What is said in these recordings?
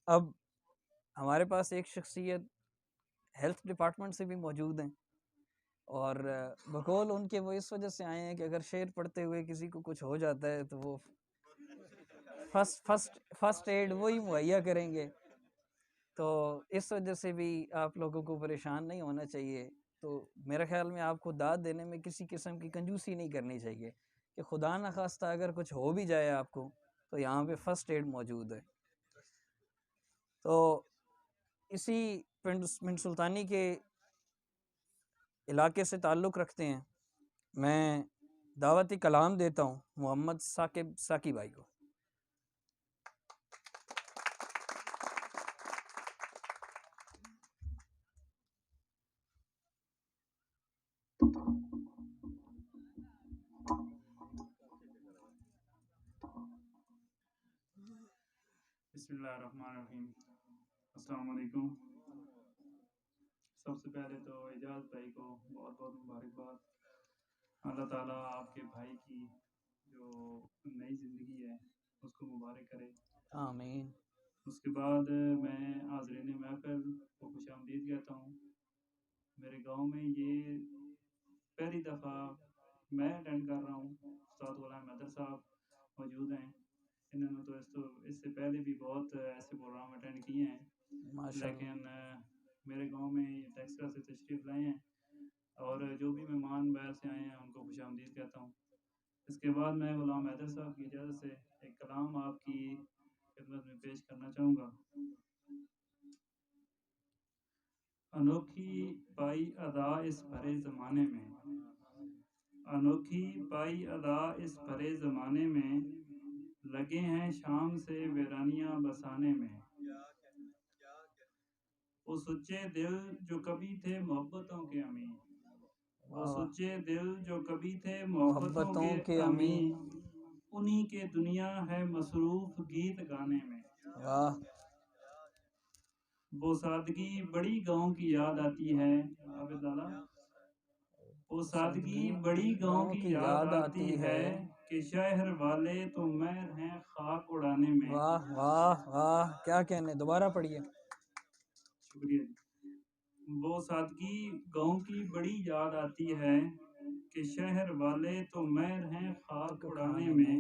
اب ہمارے پاس ایک شخصیت ہیلتھ ڈپارٹمنٹ سے بھی موجود ہیں، اور بقول ان کے وہ اس وجہ سے آئے ہیں کہ اگر شعر پڑھتے ہوئے کسی کو کچھ ہو جاتا ہے تو وہ فرسٹ ایڈ وہی مہیا کریں گے. تو اس وجہ سے بھی آپ لوگوں کو پریشان نہیں ہونا چاہیے. تو میرے خیال میں آپ کو داد دینے میں کسی قسم کی کنجوسی نہیں کرنی چاہیے کہ خدا نخواستہ اگر کچھ ہو بھی جائے آپ کو تو یہاں پہ فرسٹ ایڈ موجود ہے. تو اسی پنڈ سلطانی کے علاقے سے تعلق رکھتے ہیں. میں دعوتی کلام دیتا ہوں محمد ثاقب ساقی بھائی کو. بسم اللہ الرحمن الرحیم. السلام علیکم. سب سے پہلے تو اعجاز بھائی کو بہت بہت مبارکباد. اللہ تعالیٰ آپ کے بھائی کی جو نئی زندگی ہے اس کو مبارک کرے. آمین. اس کے بعد میں حاضرین محفل کو خوش آمدید کہتا ہوں. میرے گاؤں میں یہ پہلی دفعہ میں اٹینڈ کر رہا ہوں. استاد غلام حیدر صاحب موجود ہیں. انہوں نے تو اس سے پہلے بھی بہت ایسے پروگرام اٹینڈ کیے ہیں، لیکن میرے گاؤں میں ٹیکسلا سے تشریف لائے ہیں اور جو بھی مہمان باہر سے آئے ہیں ان کو خوش آمدید کہتا ہوں. اس کے بعد میں غلام حیدر صاحب کی اجازت سے ایک کلام آپ کی خدمت میں پیش کرنا چاہوں گا. انوکھی پائی ادا اس بھرے زمانے میں، انوکھی پائی ادا اس بھرے زمانے میں، لگے ہیں شام سے ویرانیاں بسانے میں. وہ سچے دل جو کبھی تھے محبتوں کے امین، وہ سچے دل جو کبھی تھے محبتوں کے امین، انہی کے دنیا ہے مصروف گیت گانے میں. وہ سادگی بڑی گاؤں کی یاد آتی ہے. عابد لالا، وہ سادگی بڑی گاؤں کی یاد آتی ہے کہ شہر والے تو مہر ہیں خاک اڑانے میں. واہ واہ واہ، کیا کہنے، دوبارہ پڑھیے. شکریہ جی. وہ سادگی گاؤں کی بڑی یاد آتی ہے کہ شہر والے تو مہر ہیں خاک اڑانے میں،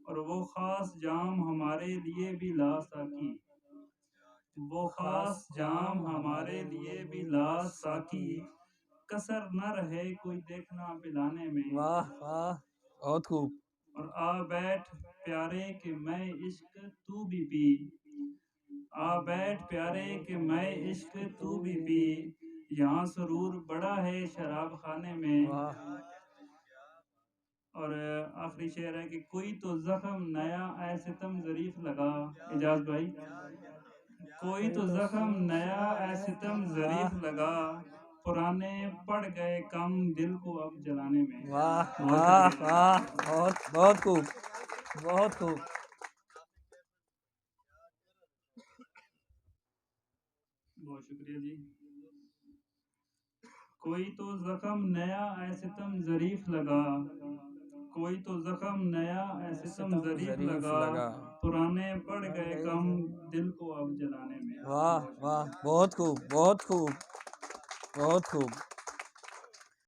اور وہ خاص جام ہمارے لیے بھی لا ساکی، وہ خاص جام ہمارے لیے بھی لا ساکی، کسر نہ رہے کوئی دیکھنا پلانے میں. واہ واہ، بہت خوب. اور آ بیٹھ پیارے کہ میں عشق تو بھی پی، آ بیٹھ پیارے کہ میں عشق تو بھی پی، یہاں سرور بڑا ہے شراب خانے میں. اور آخری شعر ہے کہ کوئی تو زخم نیا اے ستم ظریف لگا. اجاز بھائی، کوئی تو زخم نیا اے ستم ظریف لگا، پرانے پڑ گئے کم دل کو اب جلانے میں. واہ واہ واہ، بہت بہت خوب، بہت خوب. بہت شکریہ جی. کوئی تو زخم نیا اے ستم ظریف لگا، کوئی تو زخم نیا اے ستم ظریف لگا، پرانے پڑ گئے کم دل کو اب جلانے میں. واہ واہ، بہت خوب، بہت خوب، بہت خوب.